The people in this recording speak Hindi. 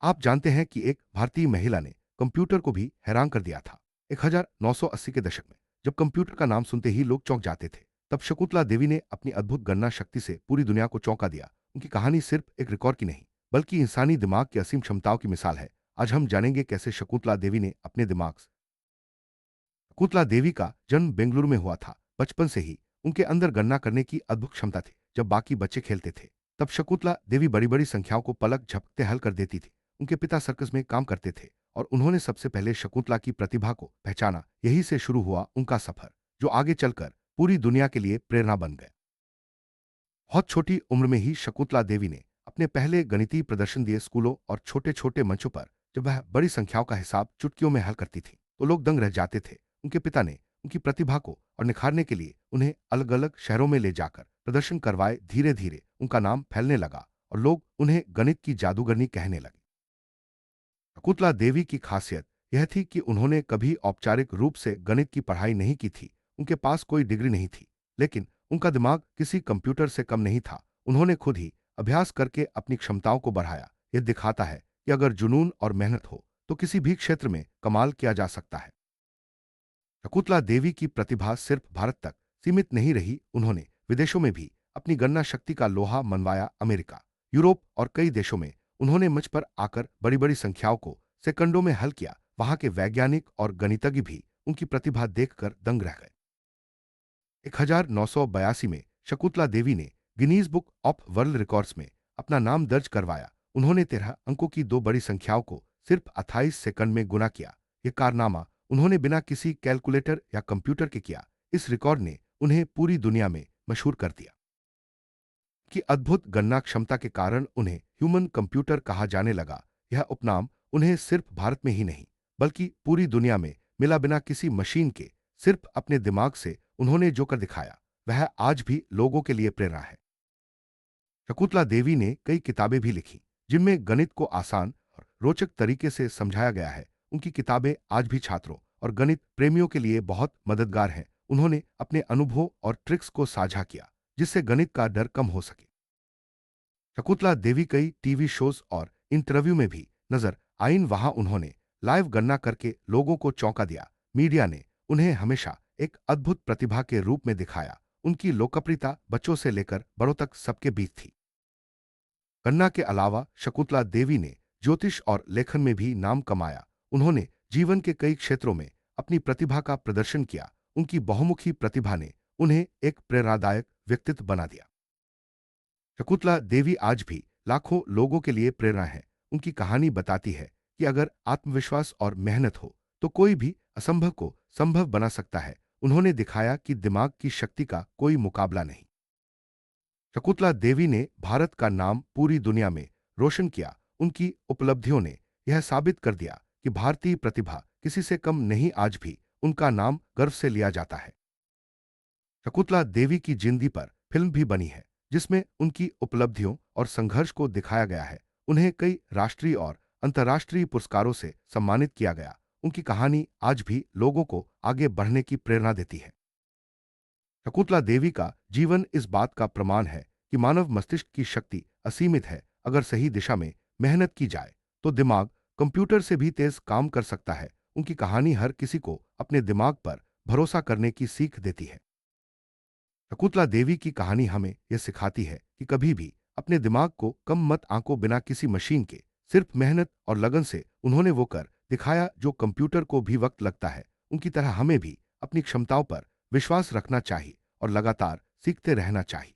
आप जानते हैं कि एक भारतीय महिला ने कंप्यूटर को भी हैरान कर दिया था। 1980 के दशक में जब कंप्यूटर का नाम सुनते ही लोग चौंक जाते थे, तब शकुंतला देवी ने अपनी अद्भुत गणना शक्ति से पूरी दुनिया को चौंका दिया। उनकी कहानी सिर्फ एक रिकॉर्ड की नहीं, बल्कि इंसानी दिमाग की असीम क्षमताओं की मिसाल है। आज हम जानेंगे कैसे शकुंतला देवी ने अपने दिमाग से। शकुंतला देवी का जन्म बेंगलुरु में हुआ था। बचपन से ही उनके अंदर गणना करने की अद्भुत क्षमता थी। जब बाकी बच्चे खेलते थे, तब शकुंतला देवी बड़ी बड़ी संख्याओं को पलक झपकते हल कर देती थी। उनके पिता सर्कस में काम करते थे और उन्होंने सबसे पहले शकुंतला की प्रतिभा को पहचाना। यही से शुरू हुआ उनका सफर, जो आगे चलकर पूरी दुनिया के लिए प्रेरणा बन गया। बहुत छोटी उम्र में ही शकुंतला देवी ने अपने पहले गणितीय प्रदर्शन दिए। स्कूलों और छोटे छोटे मंचों पर जब वह बड़ी संख्याओं का हिसाब चुटकियों में हल करती थी, तो लोग दंग रह जाते थे। उनके पिता ने उनकी प्रतिभा को और निखारने के लिए उन्हें अलग अलग शहरों में ले जाकर प्रदर्शन करवाए। धीरे धीरे उनका नाम फैलने लगा और लोग उन्हें गणित की जादूगरनी कहने लगे। शकुंतला देवी की खासियत यह थी कि उन्होंने कभी औपचारिक रूप से गणित की पढ़ाई नहीं की थी। उनके पास कोई डिग्री नहीं थी, लेकिन उनका दिमाग किसी कंप्यूटर से कम नहीं था। उन्होंने खुद ही अभ्यास करके अपनी क्षमताओं को बढ़ाया। यह दिखाता है कि अगर जुनून और मेहनत हो, तो किसी भी क्षेत्र में कमाल किया जा सकता है। शकुंतला देवी की प्रतिभा सिर्फ भारत तक सीमित नहीं रही। उन्होंने विदेशों में भी अपनी गणना शक्ति का लोहा मनवाया। अमेरिका, यूरोप और कई देशों में उन्होंने मंच पर आकर बड़ी बड़ी संख्याओं को सेकंडों में हल किया। वहां के वैज्ञानिक और गणितज्ञ भी उनकी प्रतिभा देखकर दंग रह गए। 1982 में शकुंतला देवी ने Guinness book of world records में अपना नाम दर्ज करवाया। उन्होंने 13 अंकों की दो बड़ी संख्याओं को सिर्फ 28 सेकंड में गुना किया। यह कारनामा उन्होंने बिना किसी कैलकुलेटर या कंप्यूटर के किया। इस रिकॉर्ड ने उन्हें पूरी दुनिया में मशहूर कर दिया। कि अद्भुत गणना क्षमता के कारण उन्हें ह्यूमन कंप्यूटर कहा जाने लगा। यह उपनाम उन्हें सिर्फ भारत में ही नहीं, बल्कि पूरी दुनिया में मिला। बिना किसी मशीन के, सिर्फ अपने दिमाग से उन्होंने जो कर दिखाया, वह आज भी लोगों के लिए प्रेरणा है। शकुंतला देवी ने कई किताबें भी लिखी, जिनमें गणित को आसान और रोचक तरीके से समझाया गया है। उनकी किताबें आज भी छात्रों और गणित प्रेमियों के लिए बहुत मददगार हैं। उन्होंने अपने अनुभव और ट्रिक्स को साझा किया, जिससे गणित का डर कम हो सके। शकुंतला देवी कई टीवी शोज और इंटरव्यू में भी नजर आईं। वहां उन्होंने लाइव गणना करके लोगों को चौंका दिया। मीडिया ने उन्हें हमेशा एक अद्भुत प्रतिभा के रूप में दिखाया। उनकी लोकप्रियता बच्चों से लेकर बड़ों तक सबके बीच थी। गन्ना के अलावा शकुंतला देवी ने ज्योतिष और लेखन में भी नाम कमाया। उन्होंने जीवन के कई क्षेत्रों में अपनी प्रतिभा का प्रदर्शन किया। उनकी बहुमुखी प्रतिभा ने उन्हें एक प्रेरणादायक व्यक्तित्व बना दिया। शकुंतला देवी आज भी लाखों लोगों के लिए प्रेरणा है। उनकी कहानी बताती है कि अगर आत्मविश्वास और मेहनत हो, तो कोई भी असंभव को संभव बना सकता है। उन्होंने दिखाया कि दिमाग की शक्ति का कोई मुकाबला नहीं। शकुंतला देवी ने भारत का नाम पूरी दुनिया में रोशन किया। उनकी उपलब्धियों ने यह साबित कर दिया कि भारतीय प्रतिभा किसी से कम नहीं। आज भी उनका नाम गर्व से लिया जाता है। शकुंतला देवी की जिंदगी पर फिल्म भी बनी है, जिसमें उनकी उपलब्धियों और संघर्ष को दिखाया गया है। उन्हें कई राष्ट्रीय और अंतर्राष्ट्रीय पुरस्कारों से सम्मानित किया गया। उनकी कहानी आज भी लोगों को आगे बढ़ने की प्रेरणा देती है। शकुंतला देवी का जीवन इस बात का प्रमाण है कि मानव मस्तिष्क की शक्ति असीमित है। अगर सही दिशा में मेहनत की जाए, तो दिमाग कंप्यूटर से भी तेज काम कर सकता है। उनकी कहानी हर किसी को अपने दिमाग पर भरोसा करने की सीख देती है। शकुंतला देवी की कहानी हमें यह सिखाती है कि कभी भी अपने दिमाग को कम मत आंको। बिना किसी मशीन के, सिर्फ मेहनत और लगन से उन्होंने वो कर दिखाया जो कंप्यूटर को भी वक्त लगता है। उनकी तरह हमें भी अपनी क्षमताओं पर विश्वास रखना चाहिए और लगातार सीखते रहना चाहिए।